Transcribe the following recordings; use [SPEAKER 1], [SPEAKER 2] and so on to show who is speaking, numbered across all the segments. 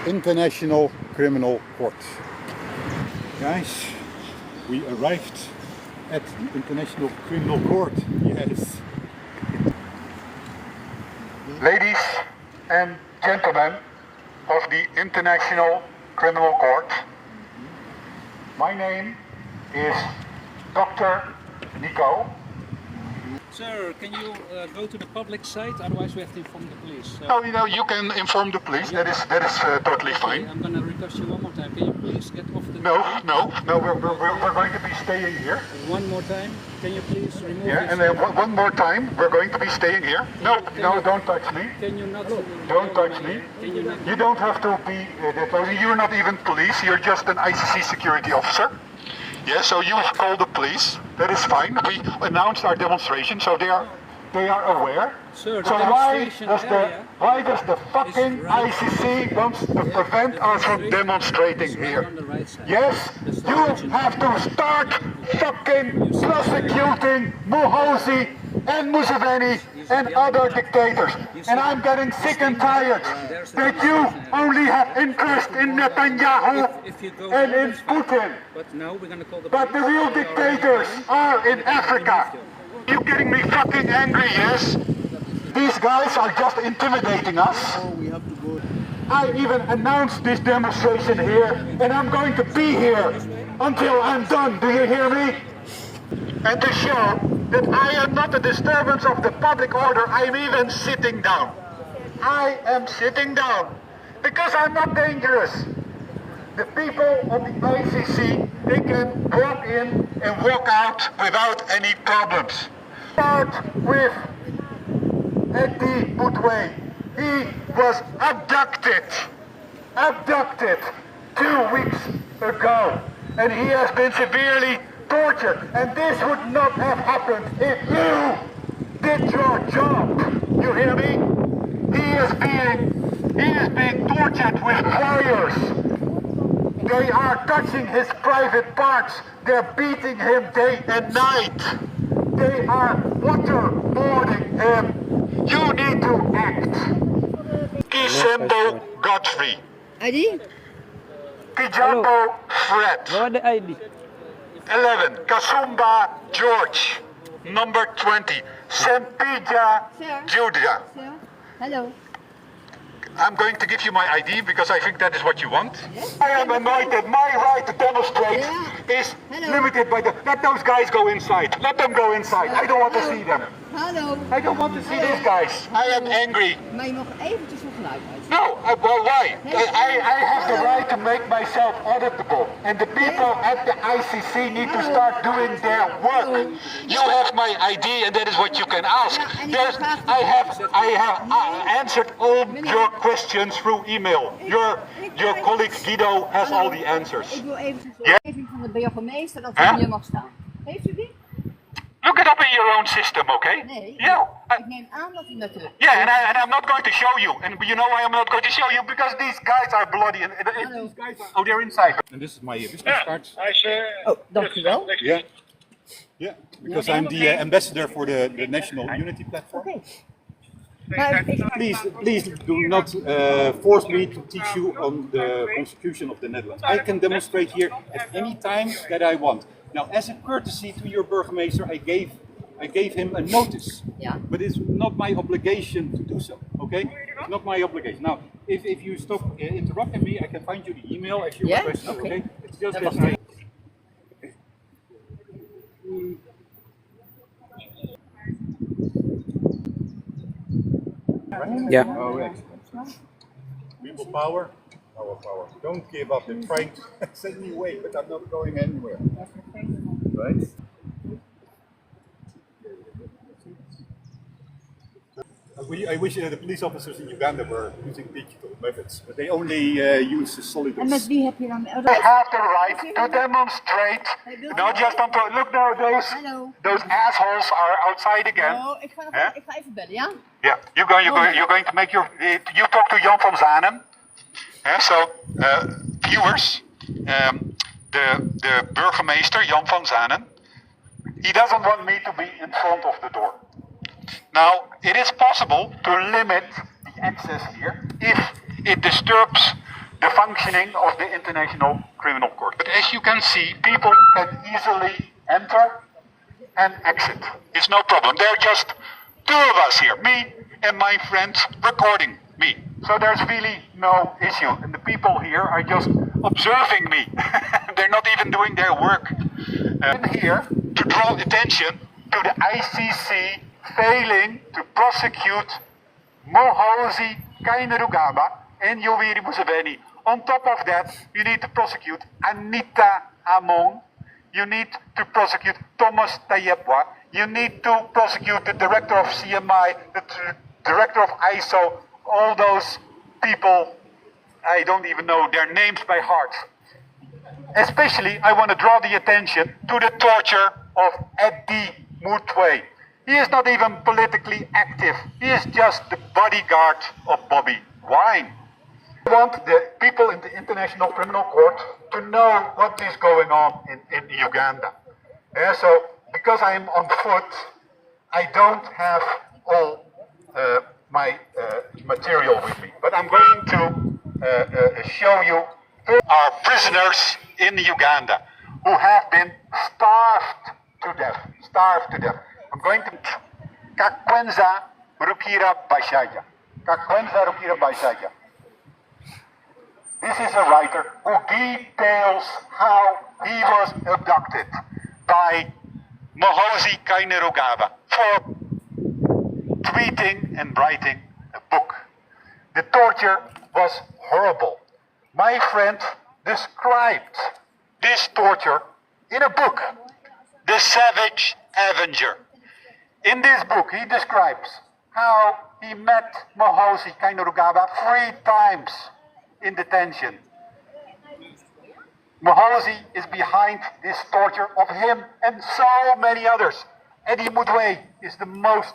[SPEAKER 1] International Criminal Court. Guys, we arrived at the International Criminal Court. Yes. Ladies and gentlemen of the International Criminal Court, my name is Dr. Nico.
[SPEAKER 2] Sir, can you go to the public site? Otherwise, we have to inform the police.
[SPEAKER 1] No, you can inform the police. That is totally fine.
[SPEAKER 2] I'm going to request you one more time. Can you please get off the?
[SPEAKER 1] No. We're going to be staying here.
[SPEAKER 2] One more time. Can you please remove?
[SPEAKER 1] Yeah, and then one more time. We're going to be staying here. No, don't touch me.
[SPEAKER 2] Can you not?
[SPEAKER 1] Don't touch me.
[SPEAKER 2] Can you not?
[SPEAKER 1] You don't have to be that close. You're not even police. You're just an ICC security officer. Yeah, so you call the police. That is fine. We announced our demonstration, so they are aware.
[SPEAKER 2] Sir,
[SPEAKER 1] so why does the fucking ICC wants to prevent us from demonstrating here? Yes, you have to start fucking prosecuting Mohozi and Museveni and other dictators. And I'm getting sick and tired that you only have interest in Netanyahu and in Putin. But the real dictators are in Africa. You getting me fucking angry, yes? These guys are just intimidating us. I even announced this demonstration here, and I'm going to be here until I'm done. Do you hear me? And to show that I am not a disturbance of the public order, I'm even sitting down. I am sitting down because I'm not dangerous. The people of the ICC, they can walk in and walk out without any problems. Start with Eddie Boutway. He was abducted 2 weeks ago, and he has been severely tortured. And this would not have happened if you did your job. You hear me? He is being tortured with wires. They are touching his private parts. They're beating him day and night. They are waterboarding him. You need to act. Kisembo Godfrey.
[SPEAKER 3] ID?
[SPEAKER 1] Kijambo Fred.
[SPEAKER 3] Wat de ID?
[SPEAKER 1] 11. Kasumba George. Number 20. Sempija Julia.
[SPEAKER 3] Sir? Hello.
[SPEAKER 1] I'm going to give you my ID because I think that is what you want.
[SPEAKER 3] Yes.
[SPEAKER 1] I am annoyed that my right to demonstrate is limited by the... Let those guys go inside. Let them go inside. I don't want to see them.
[SPEAKER 3] Hallo.
[SPEAKER 1] I don't want to see these guys. I am angry.
[SPEAKER 3] Maar je mag eventjes voor geluid uit.
[SPEAKER 1] No, well, why? I have the right to make myself auditable. And the people at the ICC need to start doing their work. You have my ID and that is what you can ask. I have answered all your questions through email. Your colleague Guido has all the answers.
[SPEAKER 3] Ik wil even de omgeving van de burgemeester dat hij hier mag staan. Heeft u die?
[SPEAKER 1] Look it up in your own system, okay?
[SPEAKER 3] Nee,
[SPEAKER 1] Yeah.
[SPEAKER 3] ik neem aan dat u natuurlijk...
[SPEAKER 1] Yeah, and I'm not going to show you. And you know why I'm not going to show you? Because these guys are bloody. And these guys are, they're inside. And this is my business card.
[SPEAKER 3] Oh, dankjewel.
[SPEAKER 1] Yeah, because I'm the ambassador for the National Unity Platform.
[SPEAKER 3] Oké. Maar
[SPEAKER 1] Please do not force me to teach you on the Constitution of the Netherlands. I can demonstrate here at any time that I want. Now, as a courtesy to your burgemeester, I gave him a notice.
[SPEAKER 3] Yeah.
[SPEAKER 1] But it's not my obligation to do so. Okay? It's not my obligation. Now, if you stop interrupting me, I can find you the email if you request.
[SPEAKER 3] Okay.
[SPEAKER 1] Okay? It's just that.
[SPEAKER 2] Yeah.
[SPEAKER 1] Oh, excellent. People power, our power. Don't give up. They're trying to send me away, but I'm not going anywhere. Right? I wish the police officers in Uganda were using digital methods, but they only use the solid.
[SPEAKER 3] en met wie heb je dan...
[SPEAKER 1] They have the right to demonstrate. Not just on look now, those assholes are outside again.
[SPEAKER 3] Oh, ik ga even bellen, ja?
[SPEAKER 1] Yeah, you're going to make you talk to Jan van Zanen. So viewers, the burgemeester Jan van Zanen, he doesn't want me to be in front of the door. Now, it is possible to limit the access here if it disturbs the functioning of the International Criminal Court. But as you can see, people can easily enter and exit. It's no problem. There are just two of us here, me and my friends recording me. So there's really no issue. And the people here are just observing me. They're not even doing their work. I'm here to draw attention to the ICC failing to prosecute Mohozi Kainerugaba and Yoweri Museveni. On top of that, you need to prosecute Anita Among. You need to prosecute Thomas Tayebwa. You need to prosecute the director of CMI, the director of ISO, all those people, I don't even know their names by heart. Especially, I want to draw the attention to the torture of Eddie Mutwe. He is not even politically active. He is just the bodyguard of Bobby Wine. I want the people in the International Criminal Court to know what is going on in Uganda. So, because I am on foot, I don't have all my material with me. But I'm going to show you our prisoners in Uganda who have been starved to death. Starved to death. I'm going to Kakwenza Rukira Baishaja. Kakwenza Rukira Baishaja. This is a writer who details how he was abducted by Mohozi Kainerugaba for tweeting and writing a book. The torture was horrible. My friend described this torture in a book, The Savage Avenger. In this book, he describes how he met Mohozi Kainerugaba 3 times in detention. Mohozi is behind this torture of him and so many others. Eddie Mutwe is the most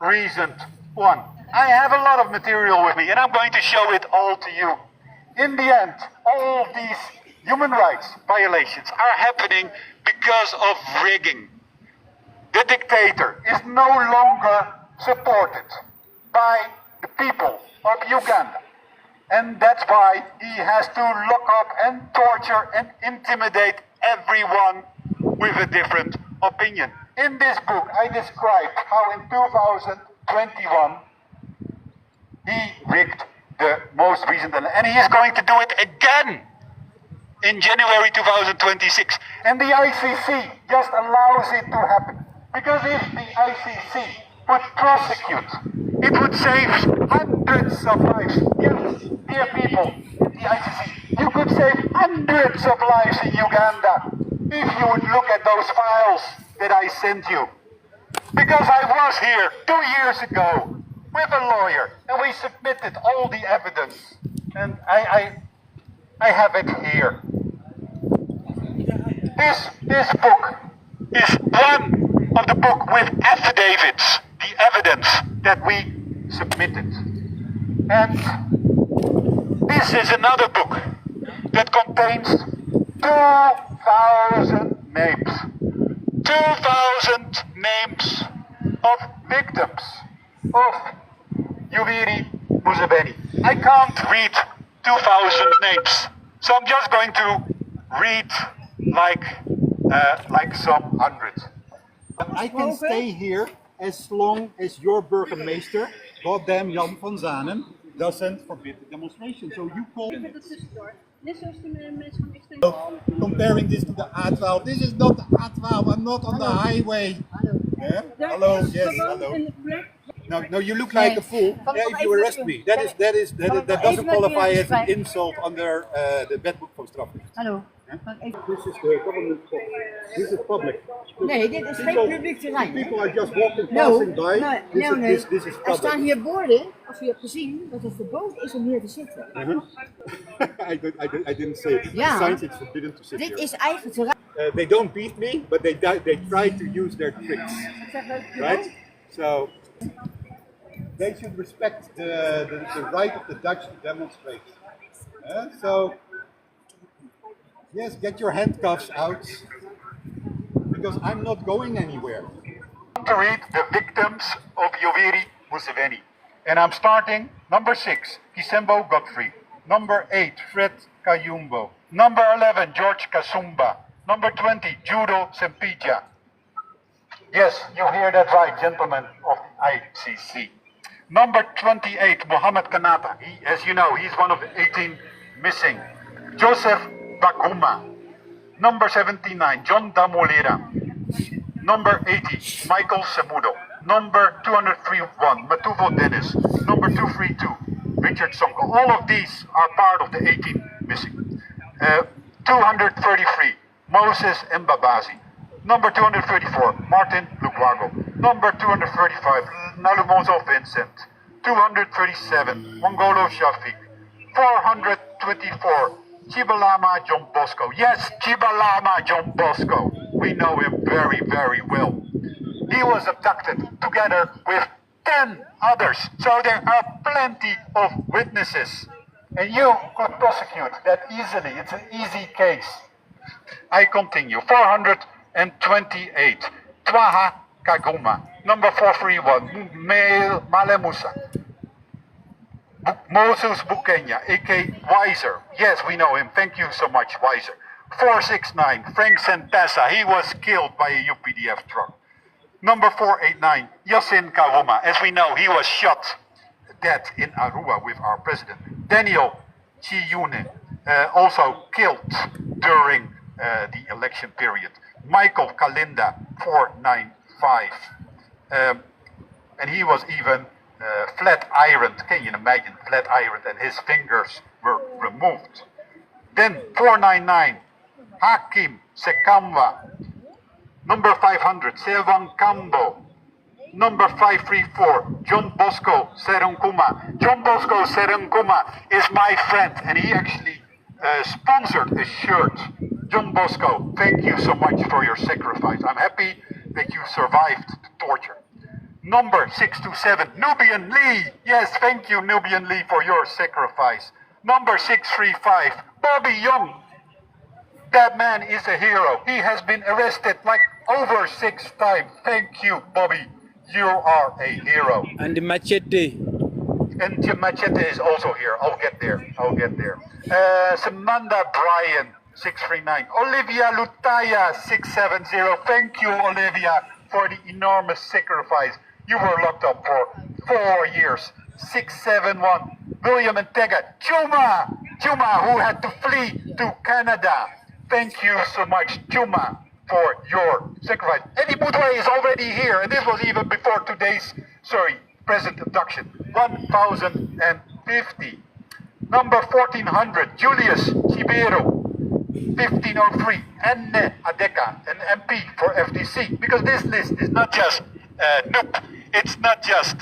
[SPEAKER 1] recent one. I have a lot of material with me and I'm going to show it all to you. In the end, all these human rights violations are happening because of rigging. The dictator is no longer supported by the people of Uganda. And that's why he has to lock up and torture and intimidate everyone with a different opinion. In this book, I described how in 2021 he rigged the most recent, and he is going to do it again in January 2026. And the ICC just allows it to happen. Because if the ICC would prosecute, it would save hundreds of lives. Yes, dear people, the ICC, you could save hundreds of lives in Uganda if you would look at those files that I sent you. Because I was here 2 years ago with a lawyer and we submitted all the evidence. And I have it here. This book is one of the book with affidavits, the evidence that we submitted. And this is another book that contains 2,000 names. 2,000 names of victims of Yoweri Museveni. I can't read 2,000 names, so I'm just going to read like some hundreds.
[SPEAKER 4] I can stay here as long as your burgemeester, goddamn Jan van Zanen, doesn't forbid the demonstration. So you call. Comparing this to the A12, this is not the A12. I'm not on the highway. Yeah? Hello, yes, hello. No, you look like a fool.
[SPEAKER 2] Yeah, if you arrest me, that doesn't qualify as an insult under the wetboek van strafrecht.
[SPEAKER 3] Hallo.
[SPEAKER 4] This is the government. This is public.
[SPEAKER 3] Nee, dit is geen publiek terrein.
[SPEAKER 4] People are just walking, passing by. This is
[SPEAKER 3] Er
[SPEAKER 4] public.
[SPEAKER 3] staan hier borden, als u hebt gezien, dat het verboden is om hier te zitten.
[SPEAKER 4] I didn't say it.
[SPEAKER 3] Ja.
[SPEAKER 4] The signs it's forbidden to sit
[SPEAKER 3] Dit
[SPEAKER 4] here.
[SPEAKER 3] is eigen terrein.
[SPEAKER 4] They don't beat me, but they try to use their tricks, right? So they should respect the right of the Dutch to demonstrate. So yes, get your handcuffs out, because I'm not going anywhere.
[SPEAKER 1] To read the victims of Yoweri Museveni. And I'm starting number 6, Kisembo Godfrey. Number 8, Fred Kayumbo. Number 11, George Kasumba. Number 20, Judo Sempija. Yes, you hear that right, gentlemen of the ICC. Number 28, Mohammed Kanata. As you know, he's one of the 18 missing. Joseph Baguma. Number 79, John Damolera. Number 80, Michael Semudo. Number 231, Matuvo Dennis. Number 232, Richard Sonko. All of these are part of the 18 missing. 233, Moses Mbabazi. Number 234, Martin Lukwago. Number 235, Nalumozo Vincent. 237, Mongolo Shafiq. 424, Chibalama John Bosco. Yes, Chibalama John Bosco. We know him very, very well. He was abducted together with 10 others. So there are plenty of witnesses. And you could prosecute that easily. It's an easy case. I continue. 428. Twaha Kaguma. Number 431. Male Musa. Moses Bukenya, a.k. Weiser. Yes, we know him. Thank you so much, Weiser. 469. Frank Santessa. He was killed by a UPDF truck. Number 489. Yasin Kawuma. As we know, he was shot dead in Arua with our president. Daniel Chiyune, also killed during the election period. Michael Kalinda, 495. And he was even flat ironed. Can you imagine? Flat ironed, and his fingers were removed. Then 499, Hakim Sekamwa. Number 500, Sewang Kambo. Number 534, John Bosco Serunkuma. John Bosco Serunkuma is my friend, and he actually sponsored a shirt. John Bosco, thank you so much for your sacrifice. I'm happy that you survived the torture. Number 627, Nubian Lee. Yes, thank you, Nubian Lee, for your sacrifice. Number 635, Bobby Young. That man is a hero. He has been arrested like over 6 times. Thank you, Bobby. You are a hero.
[SPEAKER 5] And the machete.
[SPEAKER 1] And Jim Machete is also here. I'll get there. Samantha Bryan, 639. Olivia Lutaya, 670. Thank you, Olivia, for the enormous sacrifice. You were locked up for 4 years. 671. William Ntega. Chuma, who had to flee to Canada. Thank you so much, Chuma, for your sacrifice. Eddie Boudouin is already here, and this was even before today's, present abduction. 1050. Number 1400, Julius Chibero. 1503, Enne Adeka, an MP for FDC. Because this list is not just NUP, it's not just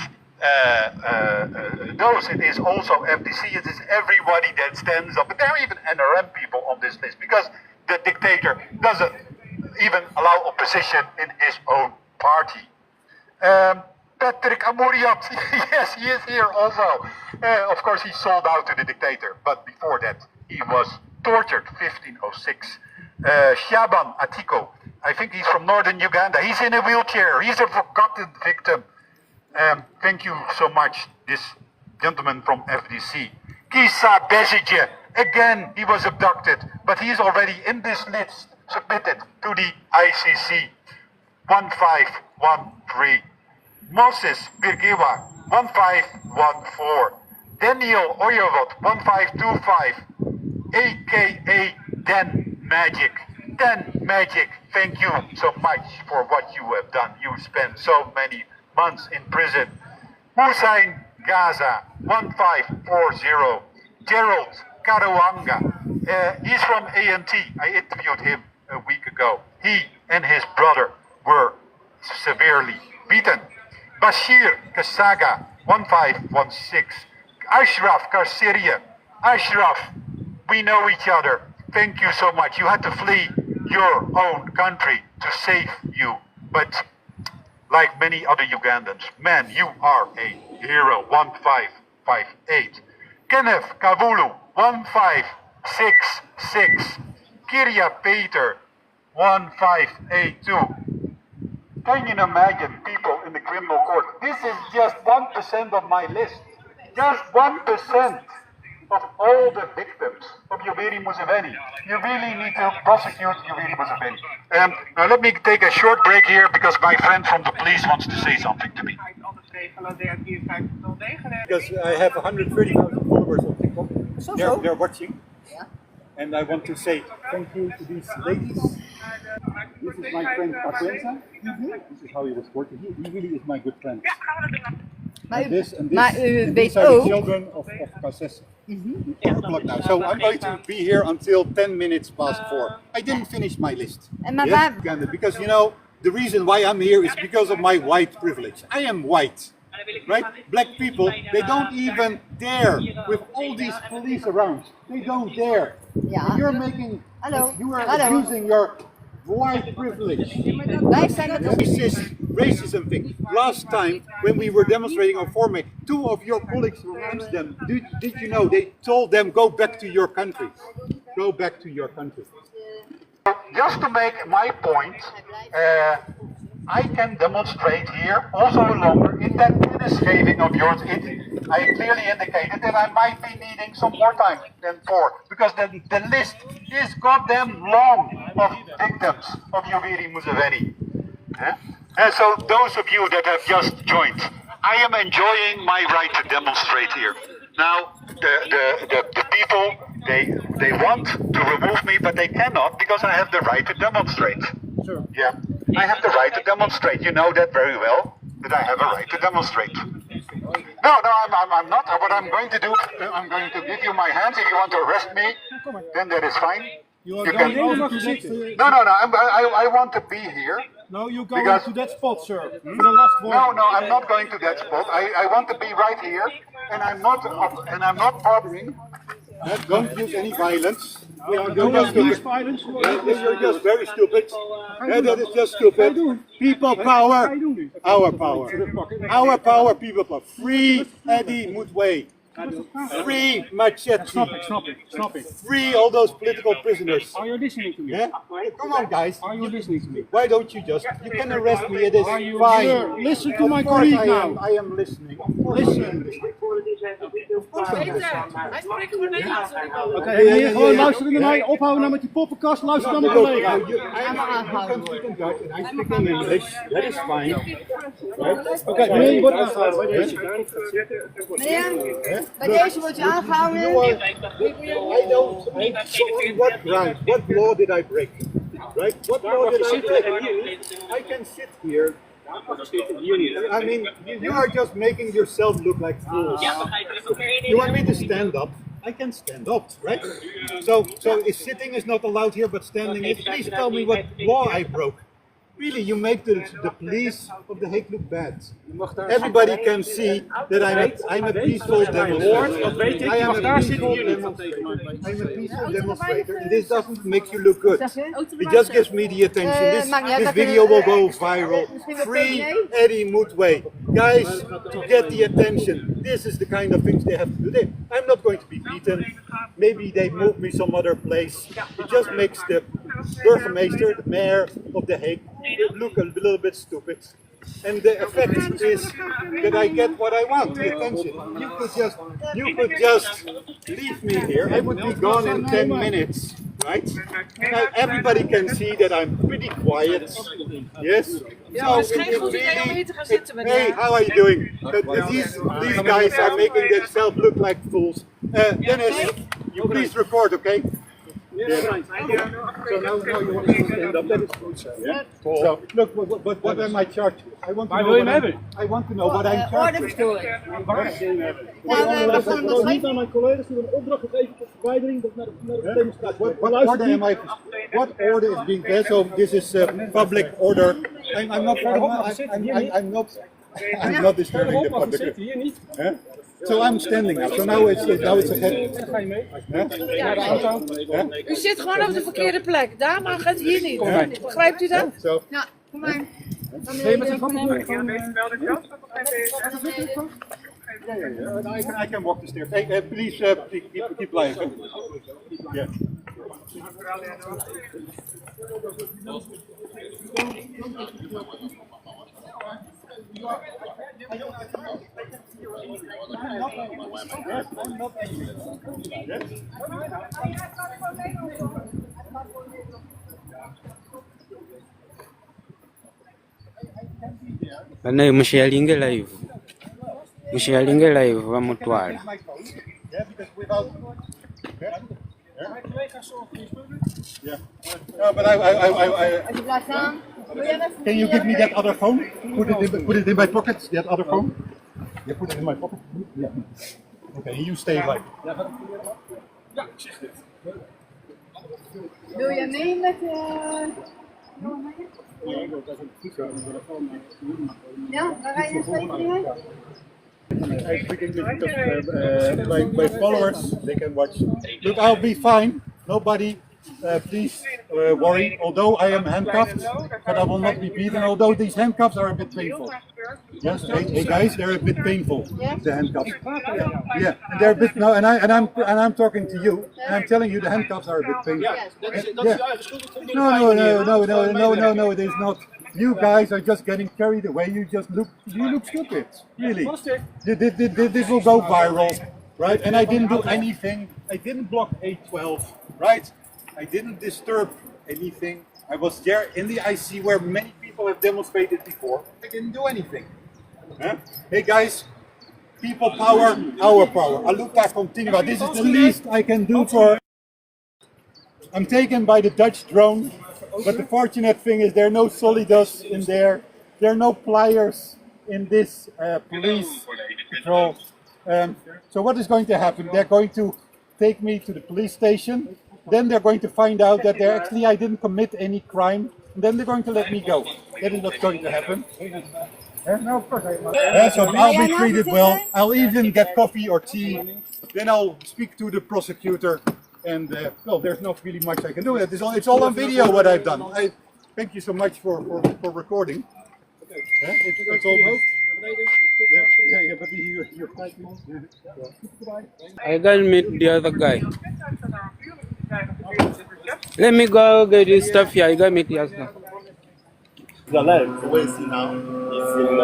[SPEAKER 1] those, it is also FDC, it is everybody that stands up. But there are even NRM people on this list, because the dictator doesn't even allow opposition in his own party. Patrick Amuriat, yes, he is here also. Of course, he sold out to the dictator, but before that, he was tortured, 1506. Shaban Atiko, I think he's from northern Uganda. He's in a wheelchair. He's a forgotten victim. Thank you so much, this gentleman from FDC. Kisa Bezige, again, he was abducted, but he's already in this list, submitted to the ICC. 1513. Moses Birgiwa, 1514. Daniel Oyerwood, 1525. AKA Den Magic. Den Magic, thank you so much for what you have done. You spent so many months in prison. Hussein Gaza, 1540. Gerald Karawanga, he's from ANT. I interviewed him a week ago. He and his brother were severely beaten. Bashir Kasaga, 1516. Ashraf Karsiria. Ashraf, we know each other. Thank you so much. You had to flee your own country to save you. But like many other Ugandans, man, you are a hero. 1558. Kenneth Kavulu, 1566. Kiria Peter, 1582. Can you imagine people in the criminal court? This is just 1% of my list. Just 1%. of all the victims of Yoweri Museveni. You really need to prosecute Yoweri Museveni. Let me take a short break here because my friend from the police wants to say something to me.
[SPEAKER 4] Because I have 130,000 followers on TikTok. They're watching. And I want to say thank you to these ladies. This is my friend Paquenza. This is how he was working. He really is my good friend.
[SPEAKER 3] Maar
[SPEAKER 4] And this,
[SPEAKER 3] u weet
[SPEAKER 4] these are the
[SPEAKER 3] ook...
[SPEAKER 4] children of Cassessa. 4 o'clock now. So I'm going to be here until 10 minutes past 4. I didn't finish my list.
[SPEAKER 3] Maar
[SPEAKER 4] Because you know, the reason why I'm here is because of my white privilege. I am white. Right? Black people, they don't even dare with all these police around. They don't dare.
[SPEAKER 3] Ja.
[SPEAKER 4] You're making,
[SPEAKER 3] Hallo.
[SPEAKER 4] you are
[SPEAKER 3] Hallo.
[SPEAKER 4] abusing your white privilege.
[SPEAKER 3] Wij zijn het ook.
[SPEAKER 4] Racism thing. Last time when we were demonstrating on 4 May, 2 of your colleagues from Amsterdam, did you know they told them go back to your country. Go back to your country.
[SPEAKER 1] Just to make my point, I can demonstrate here also longer in that tennisgeving of yours. I clearly indicated that I might be needing some more time than 4 because the list is goddamn long of victims of Yoweri Museveni. And so those of you that have just joined, I am enjoying my right to demonstrate here. Now, the people, they want to remove me, but they cannot because I have the right to demonstrate.
[SPEAKER 4] Sure.
[SPEAKER 1] Yeah, I have the right to demonstrate. You know that very well, that I have a right to demonstrate. No, I'm not. What I'm going to do, I'm going to give you my hands. If you want to arrest me, then that is fine. You can. No, I want to be here.
[SPEAKER 5] No, you go to that spot, sir. For the last one.
[SPEAKER 1] No, I'm not going to that spot. I want to be right here, and I'm not bothering.
[SPEAKER 4] Don't use any violence.
[SPEAKER 5] Don't use violence.
[SPEAKER 4] You're just very stupid. That is just stupid. People power, our power. Our power, people power. Free Eddie Mutwe. Free Machete.
[SPEAKER 5] Snap it.
[SPEAKER 4] Free all those political prisoners.
[SPEAKER 5] Are you listening to me?
[SPEAKER 4] Yeah? Come on, guys.
[SPEAKER 5] Are you listening to me?
[SPEAKER 4] Why don't you just? You can arrest me. It is fine.
[SPEAKER 5] Sir, listen to my
[SPEAKER 4] Of course
[SPEAKER 5] colleague now.
[SPEAKER 4] I am listening. Of course I am listening. Of course I'm listening.
[SPEAKER 5] Oké, meneer, gewoon luisteren naar mij. Ophouden nou met die poppenkast. Luister naar mijn collega.
[SPEAKER 4] You can speak in Dutch and I speak in English. That is fine.
[SPEAKER 5] Oké, meneer, je wordt aangehouden.
[SPEAKER 3] Meneer, bij deze wordt u aangehouden.
[SPEAKER 4] I'm sorry, what ground? What law did I break? Right? What law did I break? I can sit here. I mean, you are just making yourself look like fools. You want me to stand up? I can stand up, right? So if sitting is not allowed here, but standing is, please tell me what law I broke. Really, you make the police of The Hague look bad. Everybody can see that I'm a peaceful demonstrator. I am a peaceful demonstrator, and this doesn't make you look good. It just gives me the attention. This video will go viral. Free Eddie Mutwe. Guys, to get the attention, this is the kind of things they have to do. I'm not going to be beaten. Maybe they move me some other place. It just makes the burgemeester, the mayor of The Hague, look a little bit stupid. And the effect is that I get what I want, the attention. You could just leave me here. I would be gone in 10 minutes, right? Now everybody can see that I'm pretty quiet. Yes?
[SPEAKER 6] Ja, het is geen goed idee om hier te gaan zitten, meneer.
[SPEAKER 4] Hey, how are you doing? These guys are making themselves look like fools. Dennis, you please record, okay? Yeah. So now you want to stand up. That is good, sir. Yeah? So, look, what am I charged with? I want to know what I'm charged with.
[SPEAKER 3] Ordeverstoring.
[SPEAKER 5] Nou, we gaan het niet aan mijn collega's die een opdracht gegeven tot verwijdering naar de demonstratie.
[SPEAKER 4] What order is being there? So this is public order. I'm not disturbing the public.
[SPEAKER 5] Hier niet.
[SPEAKER 4] Huh? So I'm standing up. So now it's ahead.
[SPEAKER 5] Ga je mee?
[SPEAKER 6] Ja, nee. U zit gewoon op de verkeerde plek. Daar mag het hier niet. Begrijpt u dat?
[SPEAKER 4] So
[SPEAKER 3] Nou, kom maar.
[SPEAKER 4] I can walk the stairs. Hey, please keep live. Yeah.
[SPEAKER 7] Bana mushalinge live. Mushalinge live vamutwala.
[SPEAKER 4] Yeah, because without. Yeah. No, but I.
[SPEAKER 3] Als je blijft staan, wil je even...
[SPEAKER 4] Can you give me that other phone? Put it in my pocket. That other phone. Yeah, put it in my pocket. Yeah. Okay, you stay like.
[SPEAKER 3] Wil je mee met... Ja, waar rij je een Scheveningen heen?
[SPEAKER 4] I speak English because my followers, they can watch. Look, I'll be fine. Nobody, please worry. Although I am handcuffed, but I will not be beaten. Although these handcuffs are a bit painful. Yes, hey guys, they're a bit painful. The handcuffs. Yeah, and they're a bit. No, and I'm talking to you, and I'm telling you the handcuffs are a bit painful. No, it is not. You guys are just getting carried away. You look stupid. Really. This will go viral, right? And I didn't do anything. I didn't block 812, right? I didn't disturb anything. I was there in the IC where many people have demonstrated before. I didn't do anything. Huh? Hey guys, people power, our power. A luta continua. This is the least I can do for. I'm taken by the Dutch drone. But the fortunate thing is there are no Solidas in there. There are no pliers in this police patrol. So what is going to happen? They're going to take me to the police station. Then they're going to find out that I didn't commit any crime. And then they're going to let me go. That is not going to happen. No, of course I am. So I'll be treated well. I'll even get coffee or tea. Then I'll speak to the prosecutor. And well, there's not really much I can do. It's all on video what I've done. I thank you so much for recording. Yeah, it's all. Yeah, but you're
[SPEAKER 7] I gotta meet the other guy. Let me go get this stuff here. I gotta meet the other guy.
[SPEAKER 8] The live, the way it's now is in